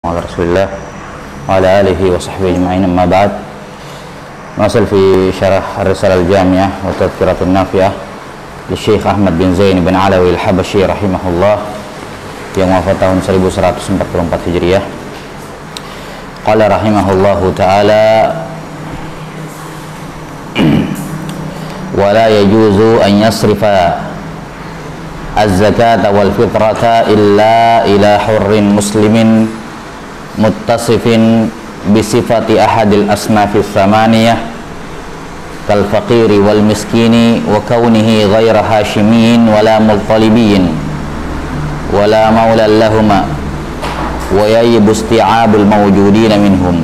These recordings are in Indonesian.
Rasulullah wa ala alihi wa sahbihi ajma'in, amma ba'd. Masal fi syarah Ar-Risalah Al-Jami'ah wa Tadhkiratun Nafi'ah li Syekh Ahmad bin Zain bin Alawi Al-Habashi rahimahullah yang wafat tahun 1144 Hijriah. Qala rahimahullahu ta'ala wa la yajuzu an yasrifa az-zakata wal fitrata illa ila hurrin muslimin muttasifin bisifati ahadil asnafis samaniyah kal faqiri wal miskini wa kaunihi ghaira hashimiyin wala multalibiyin wala maulan lahuma wa yajibu isti'abul mawjudina minhum.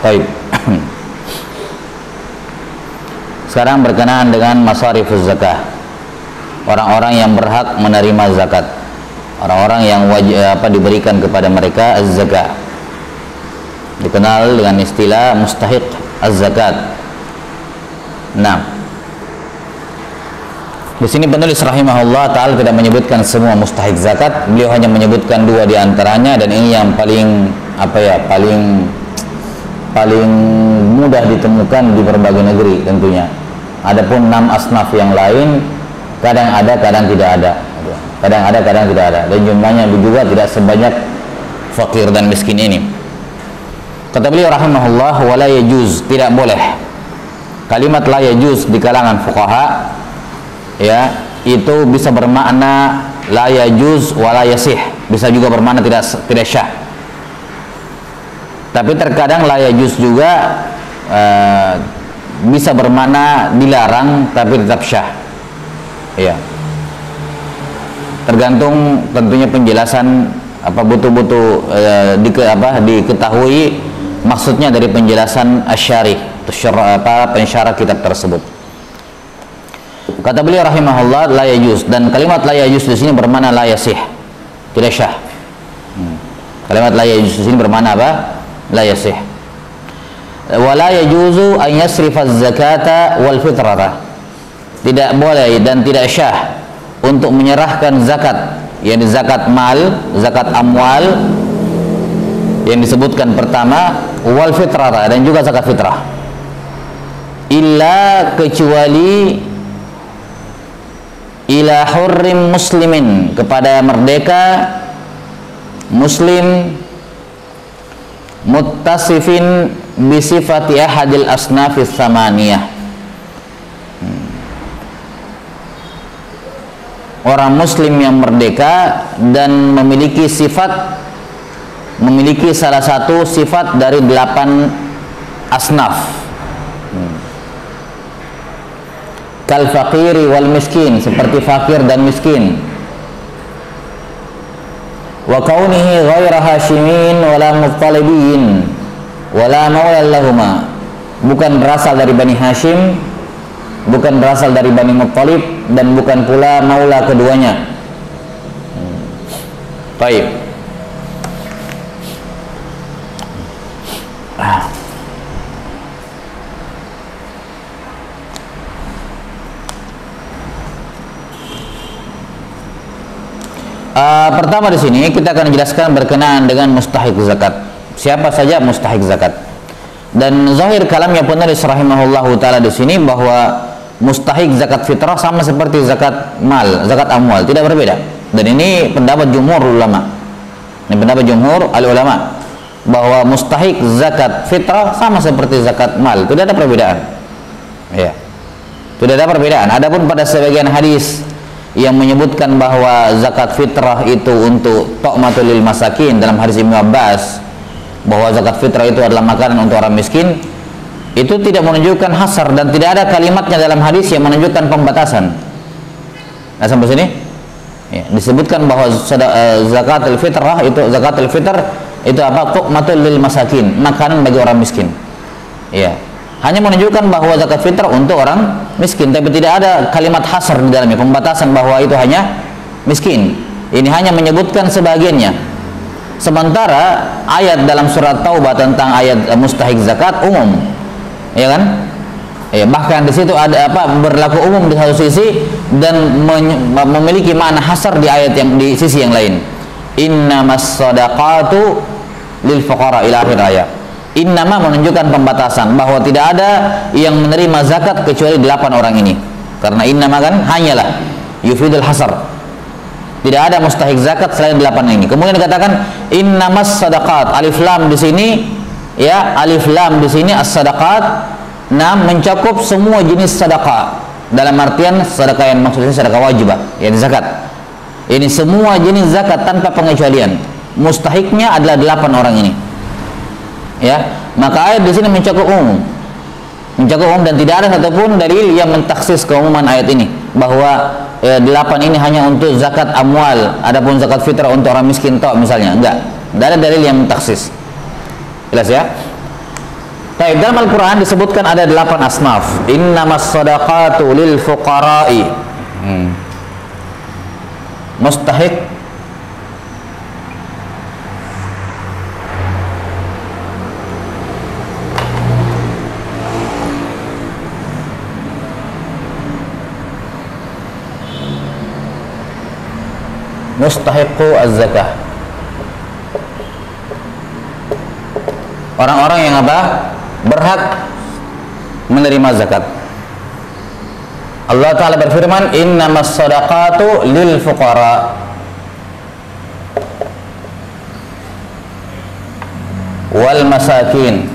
Baik. Sekarang berkenaan dengan masarifuz zakah, orang-orang yang berhak menerima zakat, orang-orang yang diberikan kepada mereka az-zakat, dikenal dengan istilah mustahiq az-zakat. Nah, di sini penulis rahimahullah ta'ala tidak menyebutkan semua mustahiq zakat, beliau hanya menyebutkan dua di antaranya, dan ini yang paling paling mudah ditemukan di berbagai negeri tentunya. Adapun 6 asnaf yang lain kadang ada, kadang tidak ada. Kadang ada, kadang tidak ada, dan jumlahnya juga tidak sebanyak fakir dan miskin ini. Kata beliau rahimahullah, wala yajuz, tidak boleh. Kalimat la yajuz di kalangan fuqaha ya, itu bisa bermakna la yajuz wala yasih, bisa juga bermakna tidak syah. Tapi terkadang la yajuz juga bisa bermakna dilarang tapi tetap syah. Ya. Tergantung tentunya penjelasan betul-betul diketahui maksudnya dari penjelasan asy-syarih, pensyarah kitab tersebut. Kata beliau rahimahullah, la yajuz, dan kalimat la yajuz di sini bermakna la yasih, tidak syah. Kalimat la yajuz di sini bermakna apa? La yasih. Wa la yajuzu an yasrifa az-zakata wal fitrata. Tidak boleh dan tidak syah untuk menyerahkan zakat, yakni zakat mal, zakat amwal yang disebutkan pertama, wal fitrah, dan juga zakat fitrah, illa kecuali ila hurrim muslimin, kepada merdeka muslim muttasifin bisifati ahadil asnafis samaniyah, orang muslim yang merdeka dan memiliki salah satu sifat dari 8 asnaf, kal faqiri wal miskin, seperti fakir dan miskin, wa kaunihi ghaira hashimin wala muttalibiyin wala maulan lahuma, bukan berasal dari Bani Hashim, bukan berasal dari Bani Muttalib, dan bukan pula maula keduanya. Baik. Pertama di sini kita akan jelaskan berkenaan dengan mustahiq zakat. Siapa saja mustahiq zakat? Dan zahir kalamnya penulis rahimahullahu taala di sini bahwa mustahiq zakat fitrah sama seperti zakat mal, zakat amwal, tidak berbeda. Dan ini pendapat jumhur ulama. Ini pendapat jumhur al-ulama bahwa mustahiq zakat fitrah sama seperti zakat mal, tidak ada perbedaan. Ya. Tidak ada perbedaan. Adapun pada sebagian hadis yang menyebutkan bahwa zakat fitrah itu untuk tu'matul lil masakin, dalam hadis Ibnu Abbas bahwa zakat fitrah itu adalah makanan untuk orang miskin, itu tidak menunjukkan hasar, dan tidak ada kalimatnya dalam hadis yang menunjukkan pembatasan. Nah, sampai sini ya, disebutkan bahwa zakatul fitrah itu, zakatul fitr itu apa? Tu'matul lil masakin, makanan bagi orang miskin. Ya. Hanya menunjukkan bahwa zakat fitrah untuk orang miskin, tapi tidak ada kalimat hasar di dalamnya, pembatasan bahwa itu hanya miskin. Ini hanya menyebutkan sebagiannya. Sementara ayat dalam surat Taubah tentang ayat mustahiq zakat umum, ya kan? Ya, bahkan di situ ada berlaku umum di satu sisi dan memiliki makna hasar di ayat yang di sisi yang lain. innamas sadaqatu lil fuqara ila akhir ayat. Innama menunjukkan pembatasan bahwa tidak ada yang menerima zakat kecuali 8 orang ini. Karena innama kan hanyalah yufidul hasar. Tidak ada mustahik zakat selain 8 ini. Kemudian dikatakan innamas sadaqat, alif lam di sini ya, alif lam di sini as-sadaqat mencakup semua jenis sedekah. Dalam artian sedekah yang maksudnya sedekah wajibah, yakni zakat. Ini semua jenis zakat tanpa pengecualian. Mustahiknya adalah 8 orang ini. Ya, maka ayat di sini mencakup umum. Mencakup umum dan tidak ada satupun dalil yang mentaksis keumuman ayat ini bahwa 8 ini hanya untuk zakat amwal, adapun zakat fitrah untuk orang miskin tok misalnya. Enggak. Tidak ada dalil yang mentaksis. Jelas ya? Baik, dalam Al-Quran disebutkan ada 8 asnaf. Innamas sadaqatu lil fuqara'i. Mustahik mustahiqu az-zakah. Orang-orang yang apa? Berhak menerima zakat. Allah Ta'ala berfirman, innamas sadaqatu lil fuqara wal masakin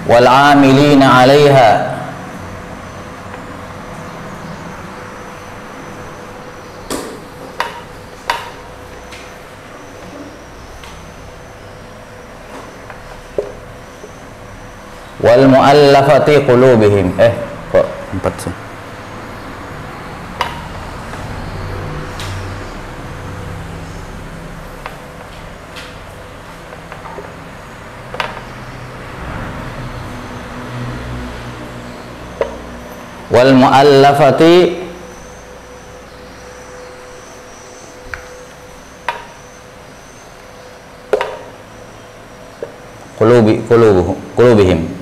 wal amilina 'alaiha wal mu'allafati qulubihim. Kok 4 sih? Wal mu'allafati qulubihim.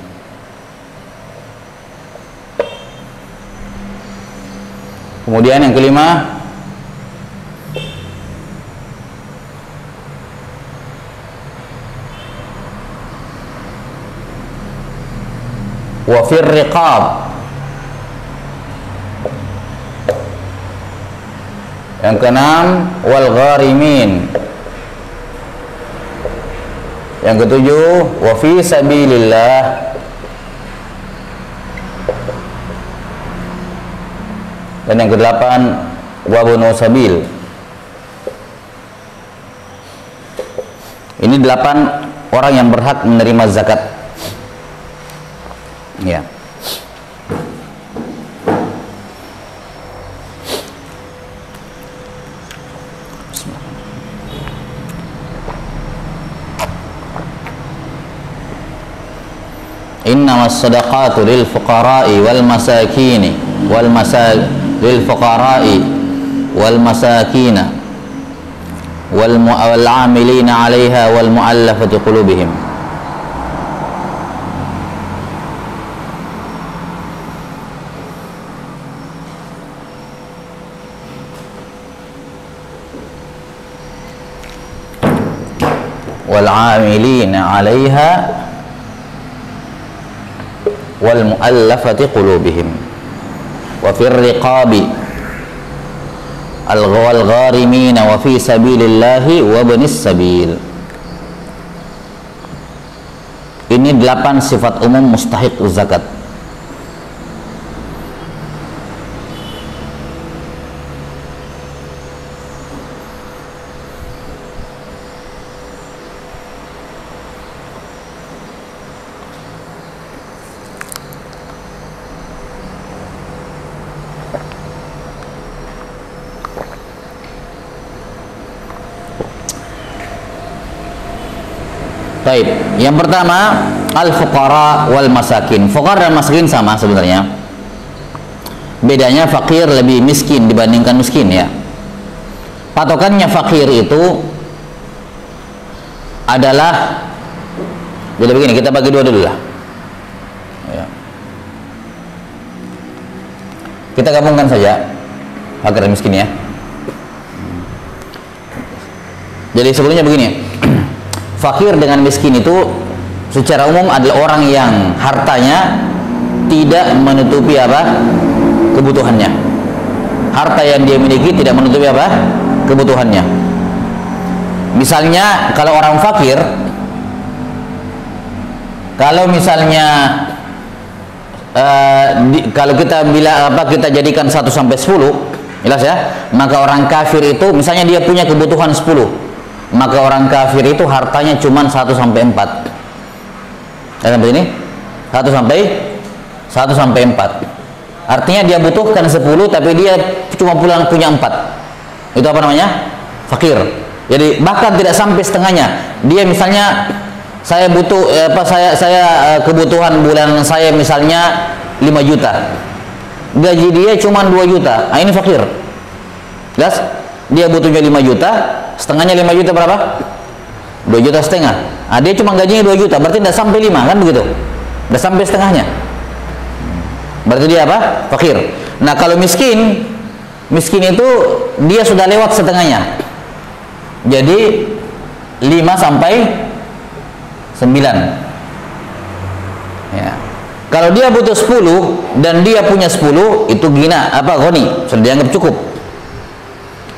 Kemudian yang kelima, wa fir riqab. Yang keenam, wal gharimin. Yang ketujuh, wa fi sabilillah. Dan yang kedelapan, wabunu sabil. Ini 8 orang yang berhak menerima zakat. Ya. Innamas sadaqatu lil fuqara'i wal masakini lil fuqara'i wal masakina wal 'amilina 'alaiha wal mu'allafati qulubihim. Wal 'amilina 'alaiha wal mu'allafati qulubihim wa fir riqabi al gharimina wa fi sabilillahi wa ibnis sabil. Ini 8 sifat umum mustahiq zakat. Baik, yang pertama al-fuqara wal masakin. Fuqara dan masakin sama sebenarnya. Bedanya fakir lebih miskin dibandingkan miskin ya. Patokannya fakir itu adalah, jadi begini, kita bagi dua dulu lah ya. Kita gabungkan saja. fakir dan miskin ya. Jadi sebelumnya begini, fakir dengan miskin itu secara umum adalah orang yang hartanya tidak menutupi apa? Kebutuhannya. Harta yang dia miliki tidak menutupi apa? Kebutuhannya. Misalnya kalau orang fakir, kalau misalnya kalau kita kita jadikan 1 sampai 10, jelas ya, maka orang kafir itu misalnya dia punya kebutuhan 10, maka orang kafir itu hartanya cuma 1 sampai 4. Sampai ini 1 sampai 4. Artinya dia butuhkan 10 tapi dia cuma punya 4. Itu apa namanya? Fakir. Jadi bahkan tidak sampai setengahnya. Dia misalnya saya butuh kebutuhan bulan saya misalnya 5 juta. Gaji dia cuma 2 juta. Nah, ini fakir. Jelas? Dia butuhnya 5 juta, setengahnya 5 juta berapa? 2 juta setengah. Nah, dia cuma gajinya 2 juta, berarti tidak sampai 5, kan begitu? Tidak sampai setengahnya. Berarti dia apa? Fakir. Nah, kalau miskin itu dia sudah lewat setengahnya. Jadi 5 sampai 9. Ya. Kalau dia butuh 10 dan dia punya 10, itu gina ghani, sudah dianggap cukup.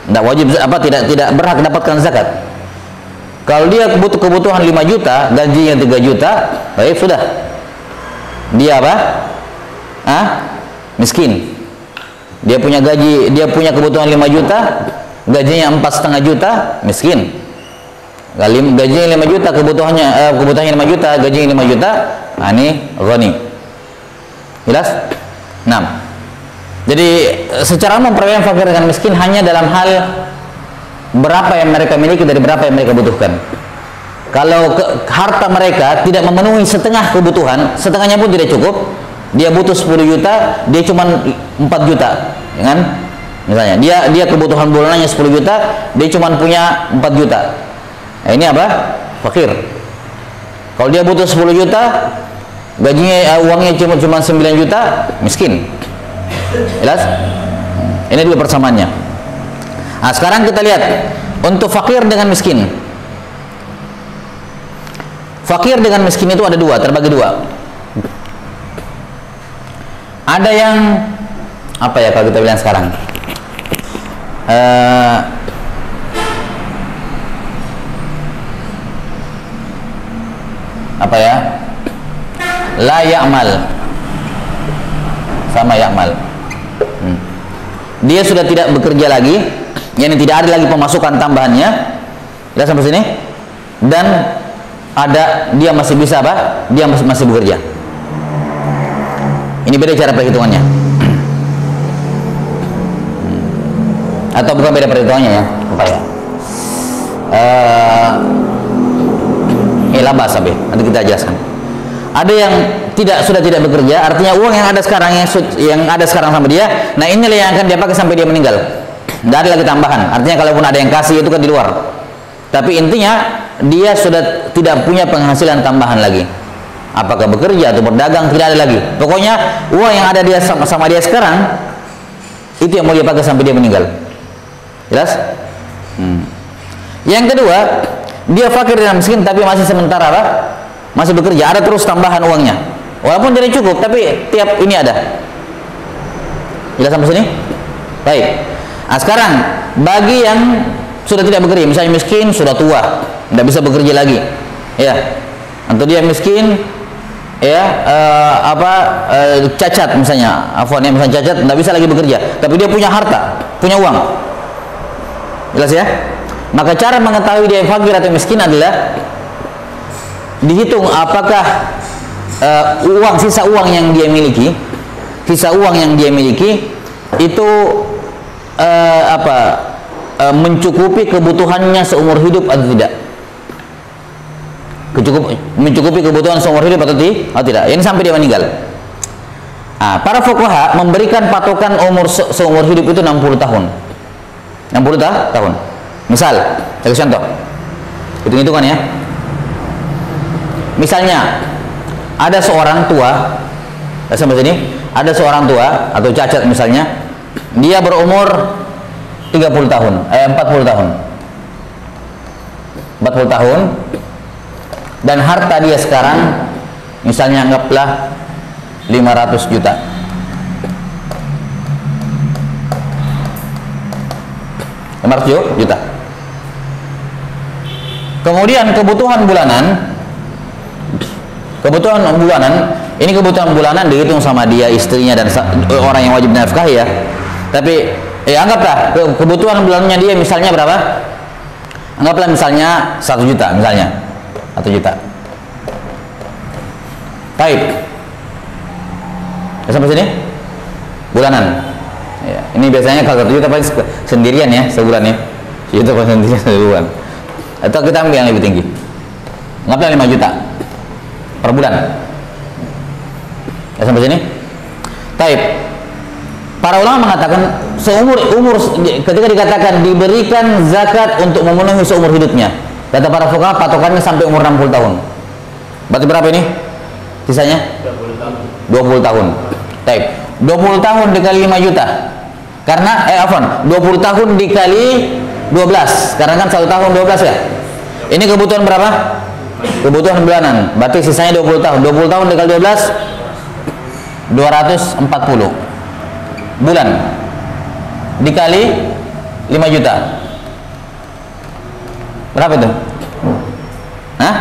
Tidak wajib tidak berhak dapatkan zakat. Kalau dia butuh kebutuhan 5 juta, gajinya 3 juta, baik sudah. Dia apa? Miskin. Dia punya kebutuhan 5 juta, gajinya 4,5 juta, miskin. Gajinya 5 juta, kebutuhannya 5 juta, gajinya 5 juta, ini ghani. Jelas? 6. Jadi secara umum perbedaan fakir dengan miskin hanya dalam hal berapa yang mereka miliki dari berapa yang mereka butuhkan. Kalau harta mereka tidak memenuhi setengah kebutuhan, setengahnya pun tidak cukup, dia butuh 10 juta, dia cuma 4 juta, ya kan? Misalnya dia kebutuhan bulanannya 10 juta, dia cuma punya 4 juta. Nah, ini apa? Fakir. Kalau dia butuh 10 juta, gajinya uangnya cuma 9 juta, miskin. Jelas? Ini dulu persamaannya. Nah, sekarang kita lihat untuk fakir dengan miskin. Fakir dengan miskin itu ada dua, terbagi dua. Ada yang apa ya kalau kita bilang sekarang? Apa ya? La ya'mal sama ya'mal. Dia sudah tidak bekerja lagi, yakni tidak ada lagi pemasukan tambahannya. Lihat sampai sini. Dan dia masih bisa apa? Dia masih bekerja. Ini beda cara perhitungannya. Atau bukan beda perhitungannya ya, apa ya? Labas sabi. Nanti kita jelaskan. Ada yang sudah tidak bekerja, artinya uang yang ada sekarang yang ada sekarang sama dia, nah inilah yang akan dia pakai sampai dia meninggal. Tidak ada lagi tambahan. Artinya kalaupun ada yang kasih itu kan di luar. Tapi intinya dia sudah tidak punya penghasilan tambahan lagi. Apakah bekerja atau berdagang, tidak ada lagi. Pokoknya uang yang ada dia sama dia sekarang itu yang mau dia pakai sampai dia meninggal. Jelas? Yang kedua, dia fakir dan miskin tapi masih sementara apa? Masih bekerja, ada terus tambahan uangnya. Walaupun tidak cukup, tapi tiap ini ada. Jelas sampai sini? Baik. Nah, sekarang bagi yang sudah tidak bekerja, misalnya miskin, sudah tua, tidak bisa bekerja lagi, ya, atau dia miskin, ya, cacat misalnya, misalnya cacat, tidak bisa lagi bekerja, tapi dia punya harta, punya uang. Jelas ya? Maka cara mengetahui dia fakir atau miskin adalah dihitung apakah sisa uang yang dia miliki itu mencukupi kebutuhannya seumur hidup atau tidak. Mencukupi kebutuhan seumur hidup atau tidak. Ini sampai dia meninggal. Para fuqaha memberikan patokan umur seumur hidup itu 60 tahun. 60 tahun. Misal, saya contoh. Hitung-hitungan ya. Misalnya ada seorang tua, sampai sini, ada seorang tua atau cacat misalnya, dia berumur 30 tahun, 40 tahun. 40 tahun dan harta dia sekarang misalnya anggaplah 500 juta. 500 juta. Kemudian kebutuhan bulanan, ini kebutuhan bulanan dihitung sama dia, istrinya dan orang yang wajib nafkah ya. Tapi anggaplah kebutuhan bulanannya dia misalnya berapa? Anggaplah misalnya 1 juta misalnya. 1 juta. Baik. Sampai sini? Bulanan. Ya, ini biasanya kalau 1 juta paling sendirian ya sebulan ya. Itu paling sendirian sebulan. Atau kita ambil yang lebih tinggi. Anggaplah 5 juta per bulan. Ya, sampai sini? Baik. Para ulama mengatakan seumur ketika dikatakan diberikan zakat untuk memenuhi seumur hidupnya, kata para fuqaha patokannya sampai umur 60 tahun. Berarti berapa ini? Sisanya? 20 tahun. Baik. 20 tahun dikali 5 juta. Karena 20 tahun dikali 12. Karena kan 1 tahun 12 ya. Ini kebutuhan berapa? Kebutuhan bulanan. Berarti sisanya 20 tahun. 20 tahun dikali 12 240 bulan dikali 5 juta berapa itu? Hah?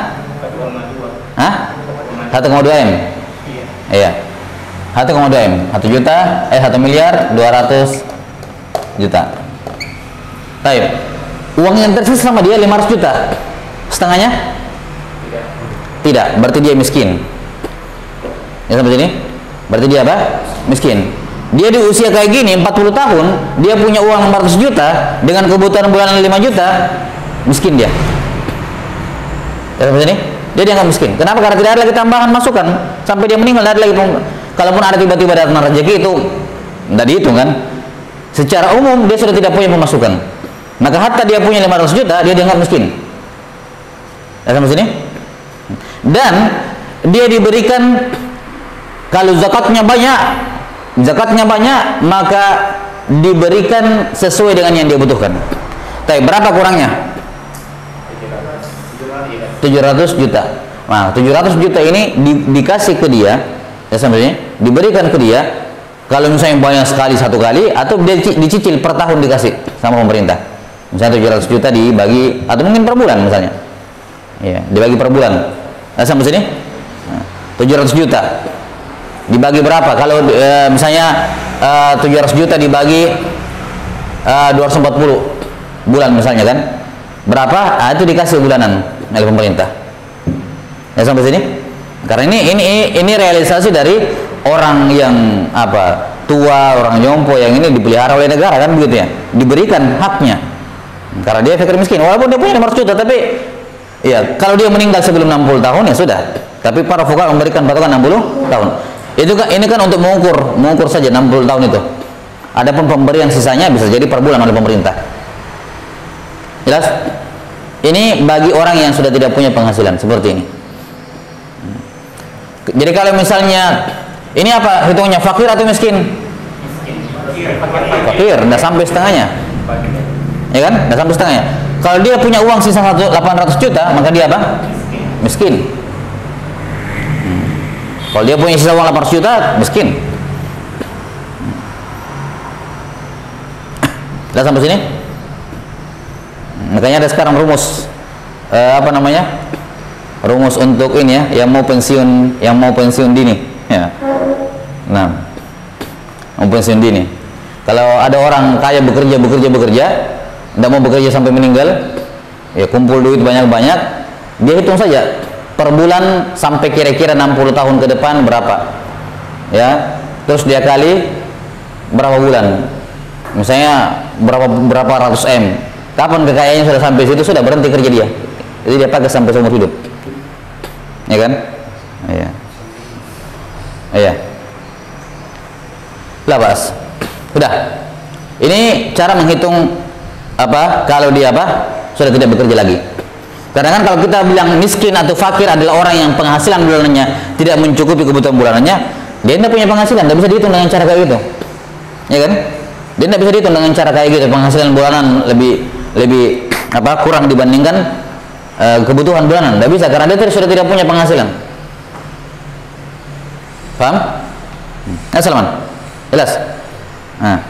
1,2 M. Iya. 1,2 M. 1 juta 1 miliar 200 juta. Baik. Uang yang tersisa sama dia 500 juta. Setengahnya? Tidak. Berarti dia miskin. Ya sampai sini? Berarti dia apa? Miskin. Dia di usia kayak gini 40 tahun, dia punya uang 500 juta dengan kebutuhan bulanan 5 juta, miskin dia. Ya sampai sini? Dia dianggap miskin. Kenapa? Karena tidak ada lagi tambahan masukan sampai dia meninggal, tidak ada lagi. Kalaupun ada tiba-tiba datang rezeki itu tidak dihitung kan? Secara umum dia sudah tidak punya pemasukan. Maka hatta dia punya 500 juta, dia dianggap miskin. Ya sampai sini? Dan dia diberikan kalau zakatnya banyak, maka diberikan sesuai dengan yang dia butuhkan. Tapi berapa kurangnya? 700 juta. Nah, 700 juta ini dikasih ke dia, ya sebenarnya diberikan ke dia. Kalau misalnya banyak sekali satu kali, atau dia dicicil per tahun dikasih sama pemerintah. Misalnya 700 juta dibagi, atau mungkin per bulan misalnya. Ya, dibagi per bulan. Nah, sampai sini? Nah, 700 juta. Dibagi berapa? Kalau misalnya 700 juta dibagi 240 bulan misalnya kan, berapa? Itu dikasih bulanan oleh pemerintah. Ya sampai sini? Karena ini realisasi dari orang yang tua, orang jompo yang ini dipelihara oleh negara kan begitu ya, diberikan haknya. Karena dia fakir miskin, walaupun dia punya 500 juta, tapi ya kalau dia meninggal sebelum 60 tahun ya sudah. Tapi para fuqaha memberikan patokan 60 tahun. Ini kan untuk mengukur saja 60 tahun itu. Adapun pemberian sisanya bisa jadi per bulan oleh pemerintah. Jelas? Ini bagi orang yang sudah tidak punya penghasilan seperti ini. Jadi kalau misalnya ini apa hitungnya, fakir atau miskin? Fakir, tidak sampai setengahnya. Ya kan? Tidak sampai setengahnya. Kalau dia punya uang sisa 800 juta, maka dia apa? Miskin. Kalau dia punya sisa uang 800 juta, miskin. Sudah sampai sini? Makanya ada sekarang rumus rumus untuk ini ya, yang mau pensiun dini ya. Nah, mau pensiun dini. Kalau ada orang kaya bekerja, tidak mau bekerja sampai meninggal, ya kumpul duit banyak-banyak, dia hitung saja per bulan sampai kira-kira 60 tahun ke depan berapa ya, terus dia kali berapa bulan, misalnya berapa ratus M, kapan kekayaannya sudah sampai situ, sudah berhenti kerja dia, jadi dia pakai sampai seumur hidup, ya kan? Iya lah Bas, sudah. Ini cara menghitung kalau dia sudah tidak bekerja lagi. Karena kan kalau kita bilang miskin atau fakir adalah orang yang penghasilan bulanannya tidak mencukupi kebutuhan bulanannya, dia tidak punya penghasilan, tidak bisa dihitung dengan cara kayak gitu, ya kan? Dia tidak bisa dihitung dengan cara kayak gitu, penghasilan bulanan lebih kurang dibandingkan kebutuhan bulanan. Tidak bisa, karena dia sudah tidak punya penghasilan. Paham? Salman, jelas? Nah,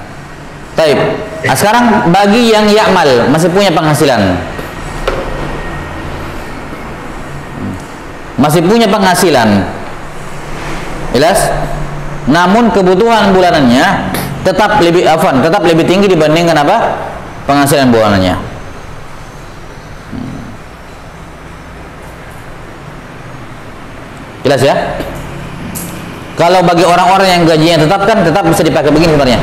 taib. Nah, sekarang bagi yang ya'mal, masih punya penghasilan, jelas? Namun kebutuhan bulanannya tetap lebih tinggi dibandingkan penghasilan bulanannya. Jelas ya? Kalau bagi orang-orang yang gajinya tetap bisa dipakai begini sebenarnya.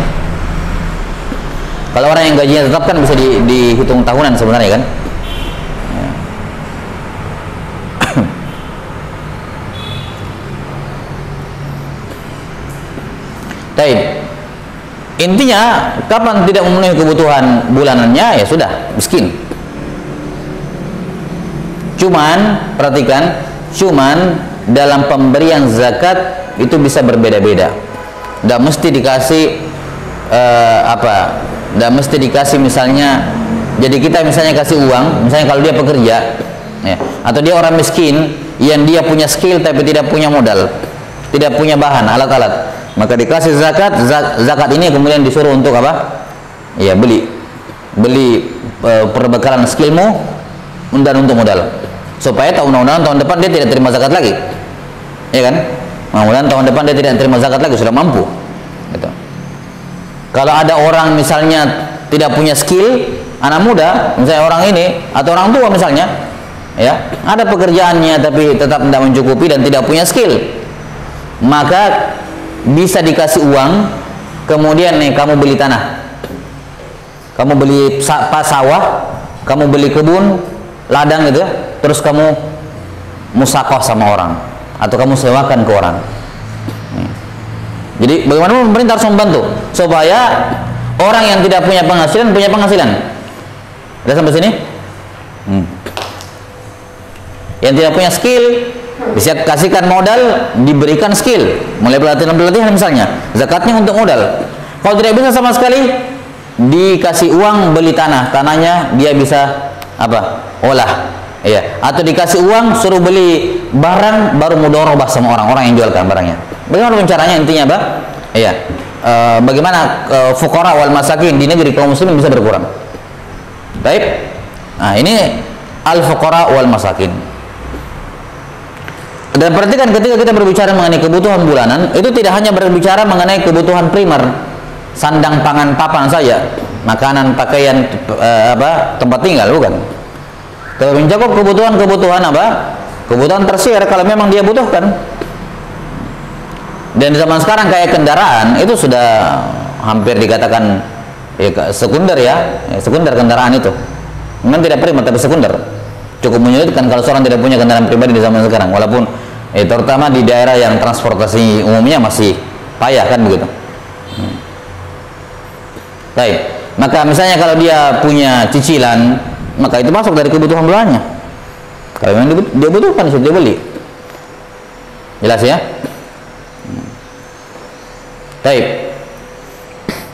Kalau orang yang gajinya tetap kan bisa dihitung tahunan sebenarnya kan. Baik. Intinya kapan tidak memenuhi kebutuhan bulanannya, ya sudah miskin. Perhatikan, dalam pemberian zakat itu bisa berbeda-beda. Tidak mesti dikasih tidak mesti dikasih misalnya, jadi kita misalnya kasih uang, misalnya kalau dia pekerja ya, atau dia orang miskin yang dia punya skill tapi tidak punya modal, tidak punya bahan, alat-alat, maka dikasih zakat ini kemudian disuruh untuk ya beli perbekalan skillmu dan untuk modal, supaya tahun depan dia tidak terima zakat lagi, ya kan? Mudah-mudahan tahun depan dia tidak terima zakat lagi, sudah mampu gitu. Kalau ada orang misalnya tidak punya skill, anak muda misalnya, orang ini atau orang tua misalnya ya, ada pekerjaannya tapi tetap tidak mencukupi dan tidak punya skill, maka bisa dikasih uang, kemudian nih kamu beli tanah, kamu beli sawah, kamu beli kebun, ladang gitu, terus kamu musakoh sama orang atau kamu sewakan ke orang. Jadi bagaimana pemerintah harus membantu supaya orang yang tidak punya penghasilan punya penghasilan. Udah sampai sini? Yang tidak punya skill bisa kasihkan modal, diberikan skill, mulai pelatihan misalnya, zakatnya untuk modal. Kalau tidak bisa sama sekali, dikasih uang beli tanahnya dia bisa olah, ya. Atau dikasih uang suruh beli barang, baru mudharabah sama orang yang jualkan barangnya. Bagaimana caranya? Intinya ya, bagaimana fuqara wal masakin di negeri kaum muslimin bisa berkurang. Baik. Nah, ini al fuqara wal masakin. Dan perhatikan, ketika kita berbicara mengenai kebutuhan bulanan, itu tidak hanya berbicara mengenai kebutuhan primer, sandang pangan papan saja, makanan, pakaian, tempat tinggal, bukan. Tapi mencakup kebutuhan kebutuhan tersier kalau memang dia butuhkan. Dan di zaman sekarang kayak kendaraan itu sudah hampir dikatakan sekunder ya, sekunder kendaraan itu. Memang tidak primer tapi sekunder. Cukup menyulitkan kalau seorang tidak punya kendaraan pribadi di zaman sekarang, walaupun terutama di daerah yang transportasi umumnya masih payah kan begitu. Baik, maka misalnya kalau dia punya cicilan, maka itu masuk dari kebutuhan bulanannya. Kalau memang dia butuhkan, sudah dia beli. Jelas ya? Baik.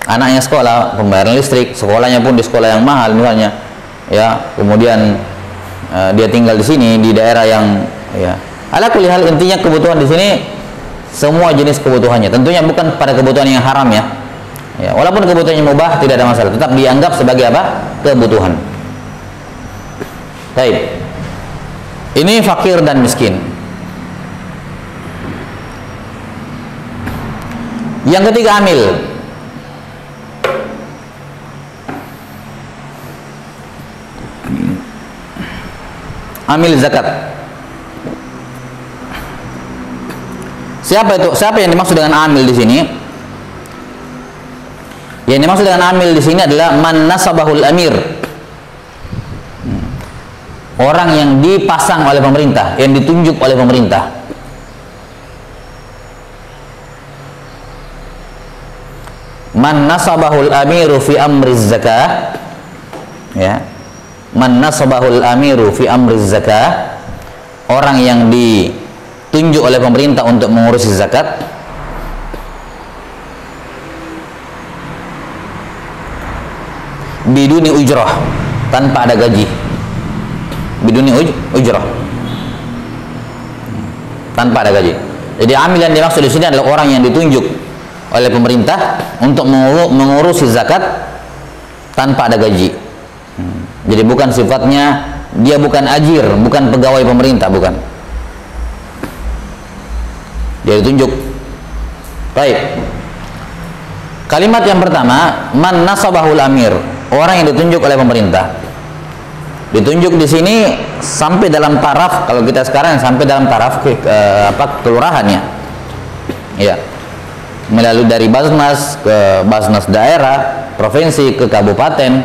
Anaknya sekolah, pembayaran listrik, sekolahnya pun di sekolah yang mahal misalnya, ya. Kemudian dia tinggal di sini di daerah yang ya. Ala kulli hal, intinya kebutuhan di sini semua jenis kebutuhannya. Tentunya bukan pada kebutuhan yang haram ya. Ya, walaupun kebutuhannya mubah tidak ada masalah, tetap dianggap sebagai kebutuhan. Baik. Ini fakir dan miskin. Yang ketiga, amil. Amil zakat. Siapa itu? Siapa yang dimaksud dengan amil di sini? Yang dimaksud dengan amil di sini adalah man nasabahul amir. Orang yang dipasang oleh pemerintah, yang ditunjuk oleh pemerintah. Man nasabahul amiru fi amri zakah, ya. Man nasabahul amiru fi amri zakah, orang yang ditunjuk oleh pemerintah untuk mengurusi zakat. biduni ujrah, tanpa ada gaji. Biduni ujrah, tanpa ada gaji. Jadi amil yang dimaksud di sini adalah orang yang ditunjuk oleh pemerintah untuk mengurusi zakat tanpa ada gaji. Jadi bukan sifatnya, dia bukan ajir, bukan pegawai pemerintah, bukan. Dia ditunjuk. Baik. Kalimat yang pertama, man nasabahul amir, orang yang ditunjuk oleh pemerintah. Ditunjuk di sini sampai dalam taraf, kalau kita sekarang sampai dalam taraf kelurahannya. Ya. Melalui dari Basnas ke Basnas daerah, provinsi ke kabupaten,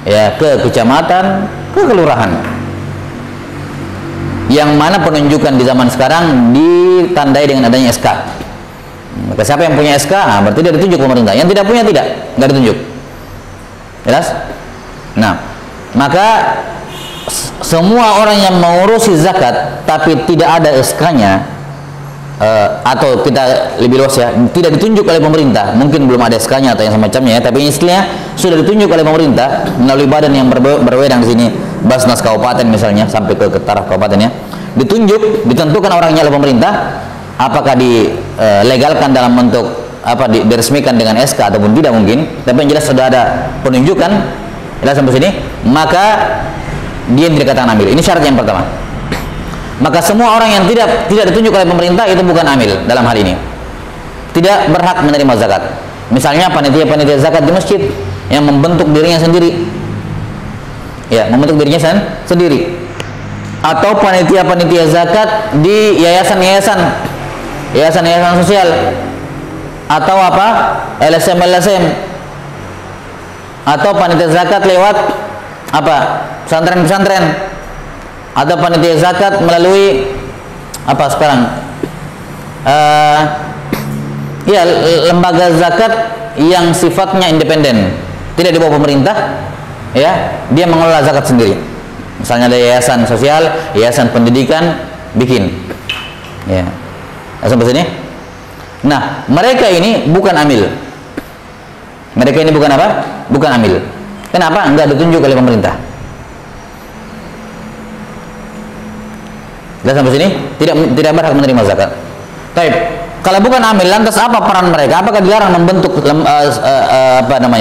ya, ke kecamatan, ke kelurahan. Yang mana penunjukan di zaman sekarang ditandai dengan adanya SK. Maka siapa yang punya SK, berarti dia ditunjuk pemerintah. Yang tidak punya nggak ditunjuk. Jelas? Nah, maka semua orang yang mengurusi zakat tapi tidak ada SK-nya, atau kita lebih luas ya, tidak ditunjuk oleh pemerintah, mungkin belum ada SK-nya atau yang semacamnya ya, tapi istilahnya sudah ditunjuk oleh pemerintah melalui badan yang berwenang di sini, Basnas kabupaten misalnya, sampai ke taraf kabupatennya, ditunjuk, ditentukan orangnya oleh pemerintah, apakah dilegalkan dalam bentuk diresmikan dengan SK ataupun tidak mungkin, tapi yang jelas sudah ada penunjukan, jelas sampai sini, maka dia dikatakan amil. Ini syarat yang pertama. Maka semua orang yang tidak ditunjuk oleh pemerintah itu bukan amil dalam hal ini, tidak berhak menerima zakat. Misalnya panitia zakat di masjid yang membentuk dirinya sendiri, ya, membentuk dirinya sendiri, atau panitia zakat di yayasan sosial, atau LSM, atau panitia zakat lewat pesantren, atau panitia zakat melalui lembaga zakat yang sifatnya independen, tidak di bawah pemerintah, ya, dia mengelola zakat sendiri. Misalnya ada yayasan sosial, yayasan pendidikan, bikin, ya, sampai sini. Nah, mereka ini bukan amil. Mereka ini bukan apa? Bukan amil. Kenapa? Enggak ditunjuk oleh pemerintah. Dan sampai sini tidak berhak menerima zakat. Baik. Kalau bukan amil, lantas apa peran mereka? Apakah dilarang membentuk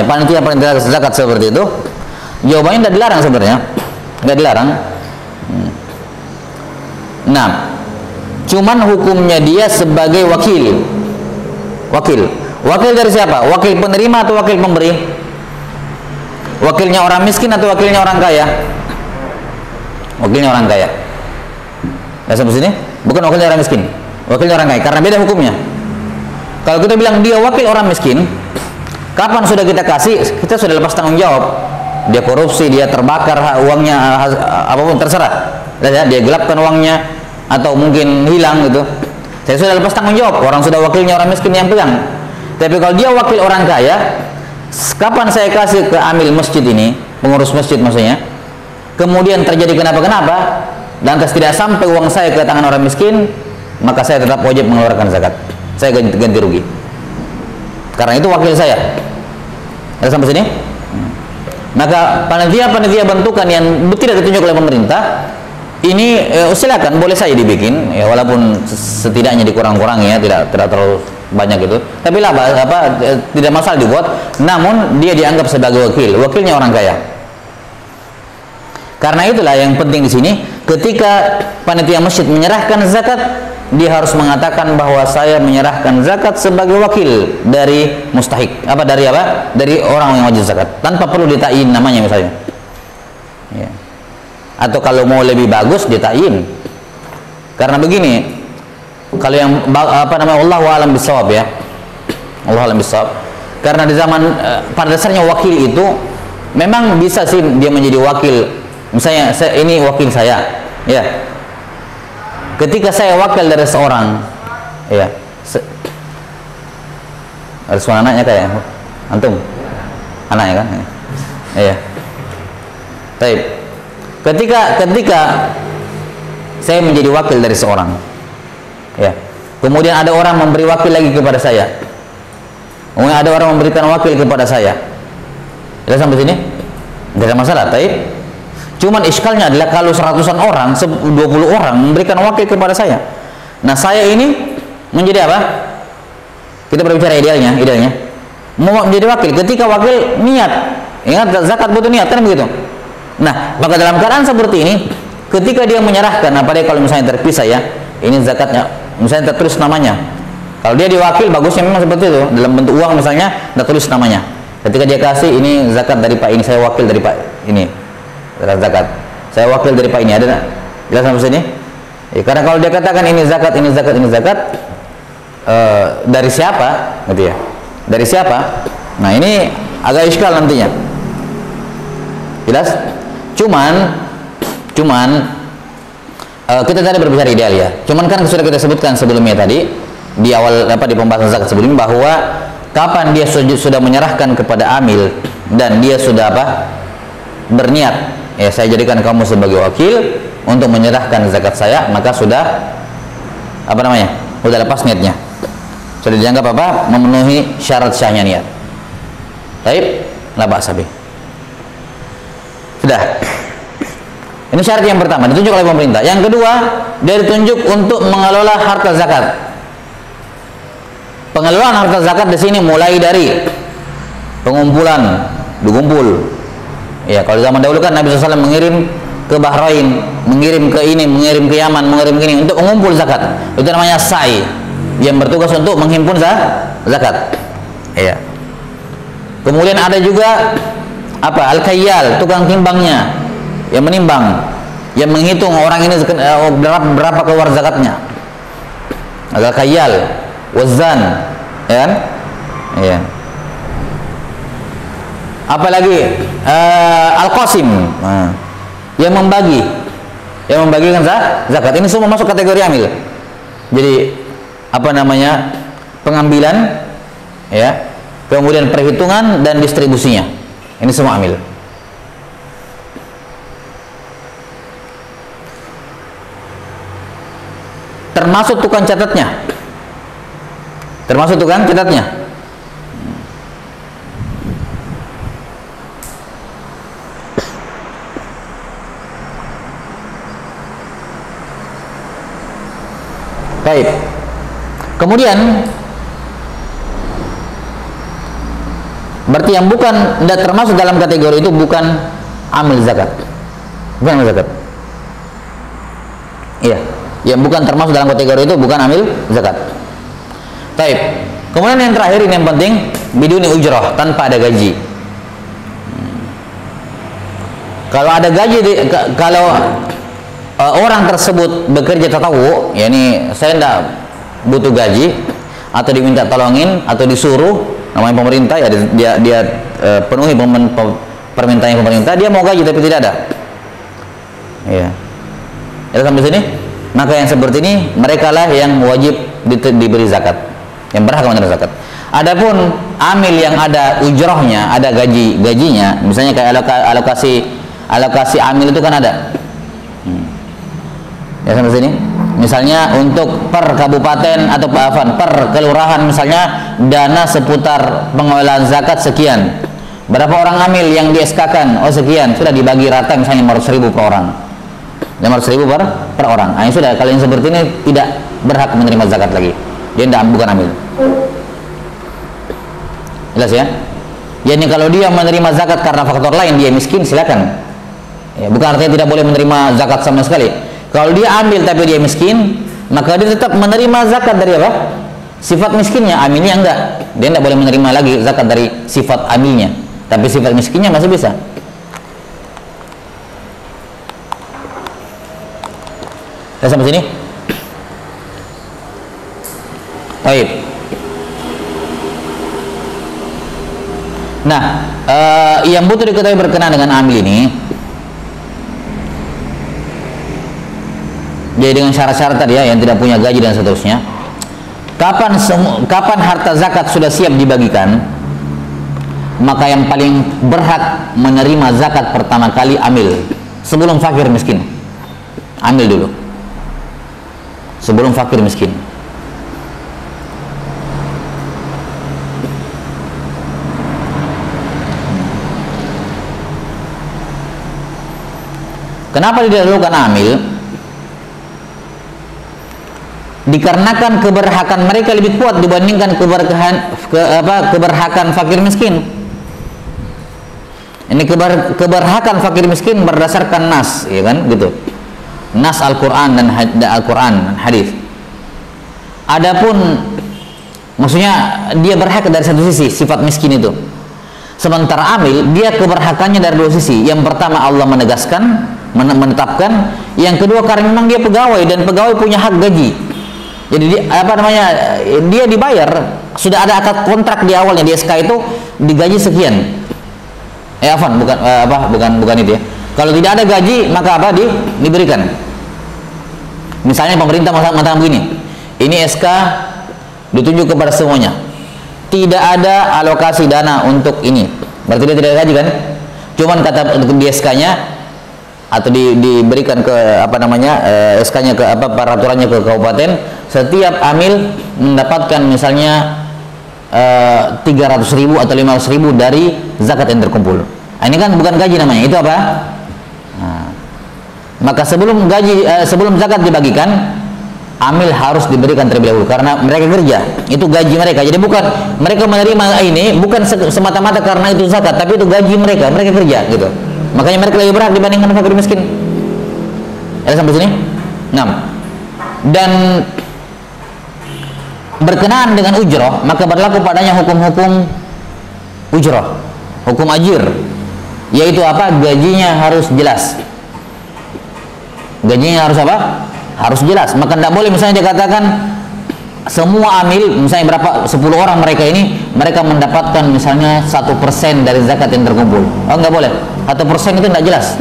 panitia zakat seperti itu? Jawabannya tidak dilarang sebenarnya. Enggak dilarang. Nah, cuman hukumnya dia sebagai wakil. Wakil dari siapa? Wakil penerima atau wakil pemberi? Wakilnya orang miskin atau wakilnya orang kaya? Wakilnya orang kaya. Nah, sampai sini bukan wakilnya orang miskin, wakilnya orang kaya, karena beda hukumnya. Kalau kita bilang dia wakil orang miskin, kapan sudah kita kasih, kita sudah lepas tanggung jawab. Dia korupsi, dia terbakar uangnya, apapun terserah, dia gelapkan uangnya atau mungkin hilang gitu, saya sudah lepas tanggung jawab. Orang sudah wakilnya orang miskin yang pegang. Tapi kalau dia wakil orang kaya, kapan saya kasih ke amil masjid ini, pengurus masjid maksudnya, kemudian terjadi kenapa-kenapa, lantas tidak sampai uang saya ke tangan orang miskin, maka saya tetap wajib mengeluarkan zakat. Saya ganti rugi. Karena itu wakil saya. Ada sampai sini? Maka panitia bentukan yang tidak ditunjuk oleh pemerintah ini silakan, boleh saya dibikin, ya, walaupun setidaknya dikurang-kurangi ya, tidak terlalu banyak itu. Tapi tidak masalah dibuat, namun dia dianggap sebagai wakilnya orang kaya. Karena itulah yang penting di sini, ketika panitia masjid menyerahkan zakat, dia harus mengatakan bahwa saya menyerahkan zakat sebagai wakil dari mustahik, dari orang yang wajib zakat, tanpa perlu ditain namanya misalnya, ya. Atau kalau mau lebih bagus ditain. Karena begini, kalau yang Allahu a'lam bishawab ya, Allahu a'lam bishawab, karena di zaman pada dasarnya wakil itu memang bisa sih dia menjadi wakil. Misalnya ini wakil saya, ya. Ketika saya wakil dari seorang, ya, ada suara anaknya kayak antum, anaknya kan, ya. Baik. Ketika saya menjadi wakil dari seorang, ya, kemudian ada orang memberi wakil lagi kepada saya, kemudian ada orang memberikan wakil kepada saya, sudah sampai sini? Tidak ada masalah, taib. Cuman iskalnya adalah kalau seratusan orang, 20 orang memberikan wakil kepada saya. Nah, saya ini menjadi apa? Kita berbicara idealnya, mau menjadi wakil. Ketika wakil niat, ingat zakat butuh niat kan begitu. Nah, maka dalam keadaan seperti ini, ketika dia menyerahkan, apalagi kalau misalnya terpisah ya, ini zakatnya, misalnya tertulis namanya. Kalau dia diwakil, bagusnya memang seperti itu, dalam bentuk uang misalnya, tertulis namanya. Ketika dia kasih, ini zakat dari Pak ini, saya wakil dari Pak ini, zakat. Saya wakil dari Pak ini, ada nggak? Jelas sampai sini? Ya, karena kalau dia katakan ini zakat, ini zakat, ini zakat, dari siapa, gitu ya? Dari siapa? Nah, ini agak iskal nantinya. Jelas? Cuman kita tadi berbicara ideal ya. Cuman kan sudah kita sebutkan sebelumnya tadi di awal di pembahasan zakat sebelumnya, bahwa kapan dia sudah menyerahkan kepada amil dan dia sudah berniat, ya saya jadikan kamu sebagai wakil untuk menyerahkan zakat saya, maka sudah sudah lepas niatnya, sudah dianggap memenuhi syarat sahnya niat. Baik, la ba'sa bih. Sudah. Ini syarat yang pertama, ditunjuk oleh pemerintah. Yang kedua, dia ditunjuk untuk mengelola harta zakat. Pengelolaan harta zakat di sini mulai dari pengumpulan, dikumpul. Ya, kalau zaman dahulu kan Nabi SAW mengirim ke Bahrain, mengirim ke ini, mengirim ke Yaman, mengirim ke ini untuk mengumpul zakat. Itu namanya sa'i, yang bertugas untuk menghimpun zakat. Ya. Kemudian ada juga al-kayyal, tukang timbangnya, yang menimbang, yang menghitung orang ini berapa keluar zakatnya. Al-kayyal, wazan, ya kan? Ya. Apalagi al-qasim, yang membagikan zakat. Ini semua masuk kategori amil. Jadi pengambilan, ya, kemudian perhitungan dan distribusinya. Ini semua amil. Termasuk tukang catatnya. Baik. Kemudian berarti yang tidak termasuk dalam kategori itu bukan amil zakat. Bukan amil zakat. Iya, yang bukan termasuk dalam kategori itu bukan amil zakat. Baik. Kemudian yang terakhir, ini yang penting, biduni ujrah, tanpa ada gaji. Kalau ada gaji, kalau orang tersebut bekerja tatawu, ya ini saya tidak butuh gaji atau diminta tolongin atau disuruh, namanya pemerintah ya, dia penuhi permintaan pemerintah, dia mau gaji tapi tidak ada. Ya. Jadi sampai sini, maka yang seperti ini mereka lah yang wajib diberi zakat, yang berhak menerima zakat. Adapun amil yang ada ujrohnya, ada gajinya, misalnya kayak alokasi amil itu kan ada. Ya sampai sini. Misalnya untuk per kabupaten atau per kelurahan, misalnya dana seputar pengelolaan zakat sekian. Berapa orang amil yang di SK-kan? Oh sekian, sudah dibagi rata, misalnya 500.000 per orang. 500.000 per orang. Nah, sudah, kalau yang seperti ini tidak berhak menerima zakat lagi. Dia bukan amil. Jelas ya? Jadi kalau dia menerima zakat karena faktor lain, dia miskin, silakan. Ya, bukan artinya tidak boleh menerima zakat sama sekali. Kalau dia ambil tapi dia miskin, maka dia tetap menerima zakat dari sifat miskinnya. Amilnya enggak, dia tidak boleh menerima lagi zakat dari sifat amilnya, tapi sifat miskinnya masih bisa. Saya sampai sini. Baik. Nah, yang butuh diketahui berkenaan dengan amil ini, jadi dengan syarat-syarat tadi ya, yang tidak punya gaji dan seterusnya. Kapan harta zakat sudah siap dibagikan, maka yang paling berhak menerima zakat pertama kali amil, sebelum fakir miskin. Amil dulu, sebelum fakir miskin. Kenapa didahulukan amil? Dikarenakan keberhakan mereka lebih kuat dibandingkan keberhakan fakir miskin. Ini keberhakan fakir miskin berdasarkan nas, ya kan, gitu. Nas Al-Qur'an dan Al-Qur'an hadis. Adapun maksudnya dia berhak dari satu sisi, sifat miskin itu. Sementara amil dia keberhakannya dari dua sisi. Yang pertama Allah menegaskan, menetapkan. Yang kedua karena memang dia pegawai dan pegawai punya hak gaji. Jadi dia dibayar, sudah ada akad kontrak di awalnya di SK itu digaji sekian. Bukan itu ya. Kalau tidak ada gaji maka diberikan. Misalnya pemerintah mengatakan begini, ini SK ditunjuk kepada semuanya. Tidak ada alokasi dana untuk ini. Berarti dia tidak ada gaji kan? Cuman kata di SK-nya atau diberikan ke SK-nya ke peraturannya ke kabupaten, setiap amil mendapatkan misalnya 300.000 atau 500.000 dari zakat yang terkumpul. Nah, ini kan bukan gaji namanya, itu apa? Nah, maka sebelum zakat dibagikan, amil harus diberikan terlebih dahulu karena mereka kerja, itu gaji mereka. Jadi bukan mereka menerima ini bukan semata-mata karena itu zakat, tapi itu gaji mereka kerja gitu. Makanya mereka lebih berhak dibandingkan fakir miskin. Ya, sampai sini? 6. Dan berkenaan dengan ujrah, maka berlaku padanya hukum-hukum ujrah, hukum ajir, yaitu apa? Gajinya harus jelas. Gajinya harus apa? Harus jelas. Maka tidak boleh misalnya dikatakan semua amil, misalnya berapa 10 orang mereka mendapatkan misalnya 1% dari zakat yang terkumpul. Oh, nggak boleh. 1% itu tidak jelas.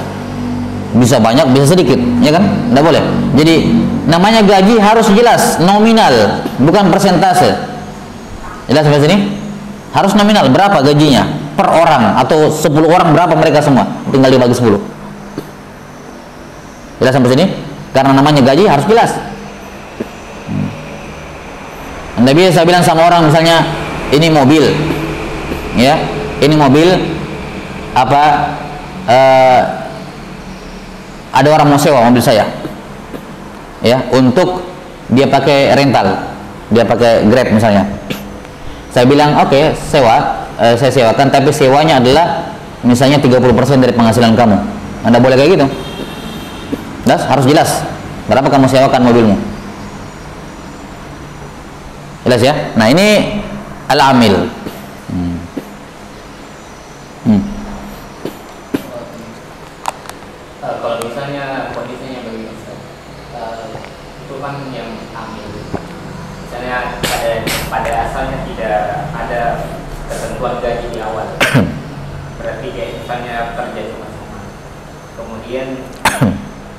Bisa banyak, bisa sedikit, ya kan? Tidak boleh. Jadi namanya gaji harus jelas, nominal, bukan persentase. Jelas sampai sini? Harus nominal, berapa gajinya per orang atau 10 orang berapa mereka semua? Tinggal dibagi 10. Jelas sampai sini? Karena namanya gaji harus jelas. Nabi saya bilang sama orang misalnya, ini mobil, ya, ini mobil ada orang mau sewa mobil saya, ya, untuk dia pakai rental, dia pakai Grab misalnya. Saya bilang oke, sewa, saya sewakan, tapi sewanya adalah misalnya 30% dari penghasilan kamu. Anda boleh kayak gitu? Harus jelas berapa kamu sewakan mobilmu. Jelas ya? Nah, ini al-amil. Kalau misalnya kondisinya begini, itu kan yang amil. Misalnya pada asalnya tidak ada ketentuan gaji di awal. Berarti dia misalnya kerja cuma-cuma. Kemudian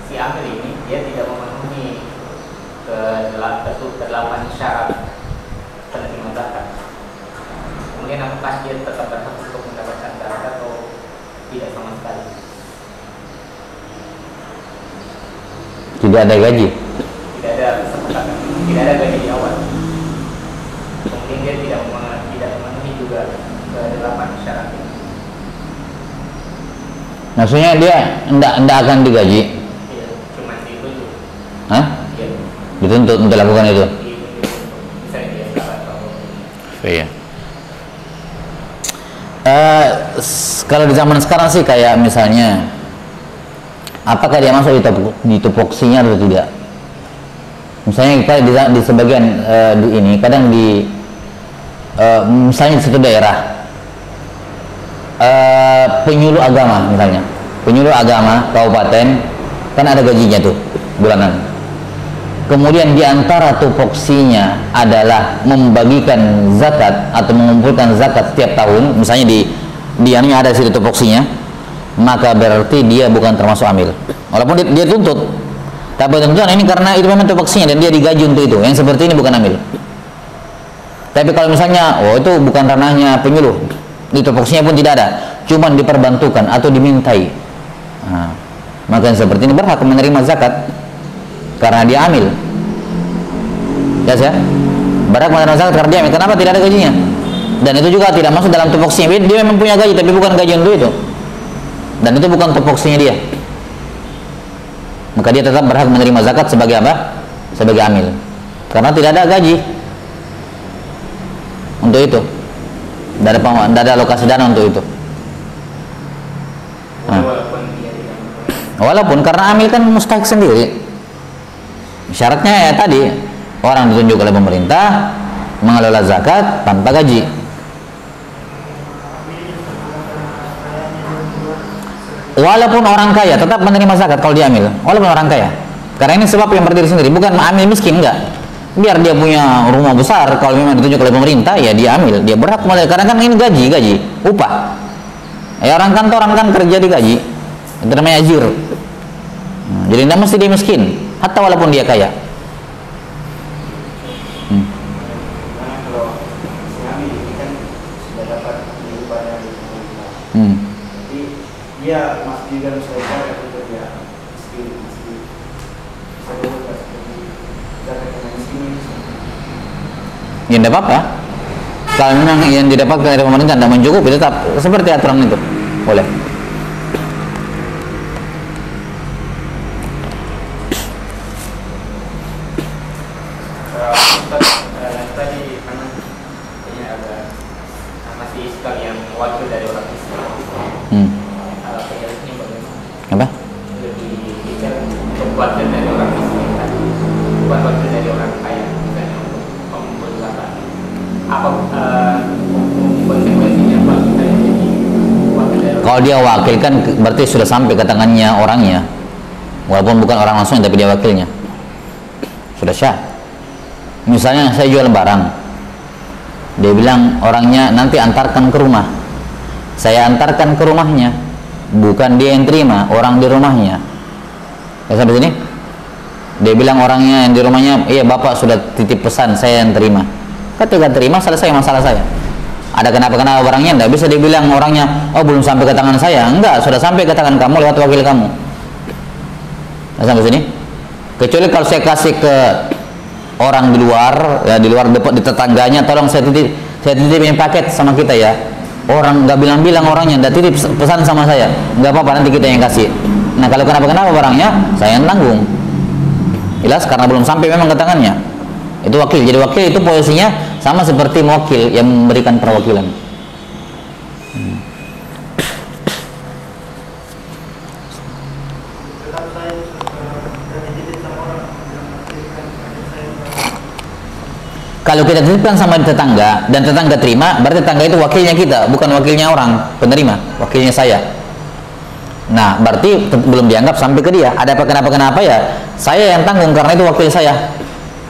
si amil ini dia tidak memenuhi ke-8 syarat penerima zakat. Kemudian apakah dia tetap berhak untuk mendapatkan zakat atau tidak sama sekali? Tidak ada gaji. Tidak ada kesepakatan, tidak ada gaji di awal. Kemudian dia tidak memenuhi juga ke-8 syarat ini. Maksudnya dia tidak akan digaji? Iya, cuma dituntut. Hah? Iya. Dituntut untuk lakukan itu? Iya. Kalau di zaman sekarang sih kayak misalnya, apakah dia masuk di tupoksinya atau tidak? Misalnya kita di sebagian di ini kadang di misalnya di satu daerah penyuluh agama misalnya, penyuluh agama kabupaten kan ada gajinya tuh bulanan. Kemudian diantara tupoksinya adalah membagikan zakat atau mengumpulkan zakat setiap tahun, misalnya di anunya ada situ tupoksinya, maka berarti dia bukan termasuk amil. Walaupun dia tuntut, tapi tentuan ini karena itu memang tupoksinya dan dia digaji untuk itu. Yang seperti ini bukan amil. Tapi kalau misalnya, oh itu bukan ranahnya penyuluh, di tupoksinya pun tidak ada, cuman diperbantukan atau dimintai, nah, maka yang seperti ini berhak menerima zakat karena dia amil. Yes, ya, berhak menerima zakat karena dia amil. Kenapa? Tidak ada gajinya, dan itu juga tidak masuk dalam tupoksinya. Dia memang punya gaji tapi bukan gaji untuk itu, dan itu bukan tupoksinya dia. maka dia tetap berhak menerima zakat sebagai apa? Sebagai amil, karena tidak ada gaji untuk itu, tidak ada alokasi dana untuk itu. Walaupun karena amil kan mustahik sendiri, syaratnya ya tadi, orang ditunjuk oleh pemerintah mengelola zakat tanpa gaji. Walaupun orang kaya tetap menerima zakat kalau dia amil, walaupun orang kaya. Karena ini sebab yang berdiri sendiri, bukan amil miskin, enggak. Biar dia punya rumah besar, kalau memang ditunjuk oleh pemerintah ya dia amil, dia berhak mulai, karena kan ini gaji, upah. Ya orang kantoran kan kerja digaji, itu namanya ajir. Jadi tidak mesti dia miskin, hatta walaupun dia kaya. Dia masih juga selesai atau dia miskin. Ya tidak apa-apa. Kalau memang yang didapatkan dari pemerintah tidak mencukupi, tetap seperti aturan itu boleh. Tadi karena ini ada masih Islam yang wakil dari orang Islam. Penjelasannya bagaimana? Apa? Lebih detail untuk wakil dari orang miskin tadi, bukan wakil dari orang kaya, misalnya untuk mengumpul zakat. Apa konsekuensinya Pak kita jadi wakil dari orang? Kalau dia wakil kan berarti sudah sampai ke tangannya orangnya, walaupun bukan orang langsung tapi dia wakilnya, sudah syah. Misalnya saya jual barang, dia bilang orangnya nanti antarkan ke rumah, saya antarkan ke rumahnya, bukan dia yang terima, orang di rumahnya. Ya sampai sini? Dia bilang orangnya yang di rumahnya, iya bapak sudah titip pesan, saya yang terima. Ketika terima selesai masalah saya. Ada kenapa-kenapa barangnya, tidak bisa dibilang orangnya, oh belum sampai ke tangan saya. Enggak, sudah sampai ke tangan kamu lewat wakil kamu. Ya sampai sini? Kecuali kalau saya kasih ke orang di luar, ya di luar di tetangganya, tolong saya titipin paket sama kita ya. Orang nggak bilang-bilang orangnya, nggak titip pesan sama saya, nggak apa-apa, nanti kita yang kasih. Nah kalau kenapa-kenapa barangnya, saya yang tanggung. Jelas, karena belum sampai memang ke tangannya. Itu wakil. Jadi wakil itu posisinya sama seperti mewakil yang memberikan perwakilan. Kalau kita titipkan sama tetangga dan tetangga terima, berarti tetangga itu wakilnya kita, bukan wakilnya orang penerima, wakilnya saya. Nah, berarti belum dianggap sampai ke dia. Ada apa kenapa ya? Saya yang tanggung karena itu wakil saya.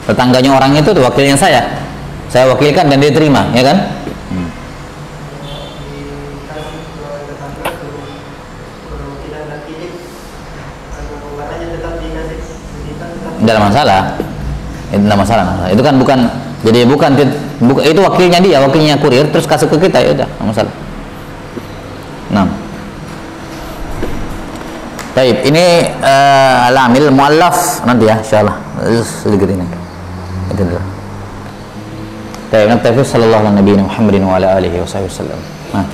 Tetangganya orang itu wakilnya saya. Saya wakilkan dan dia terima, ya kan? Tidak ada masalah. Itu tidak masalah. Itu kan bukan, jadi bukan itu wakilnya dia, wakilnya kurir, terus kasih ke kita, ya udah, tidak masalah. Nah. Baik, ini al-amil muallaf nanti ya, insyaallah. Sedikit ini. Itu dulu. Baik, Nabi sallallahu alaihi Muhammadin wa ala alihi wasallam. Nah.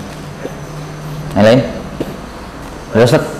Yang lain? Ustaz.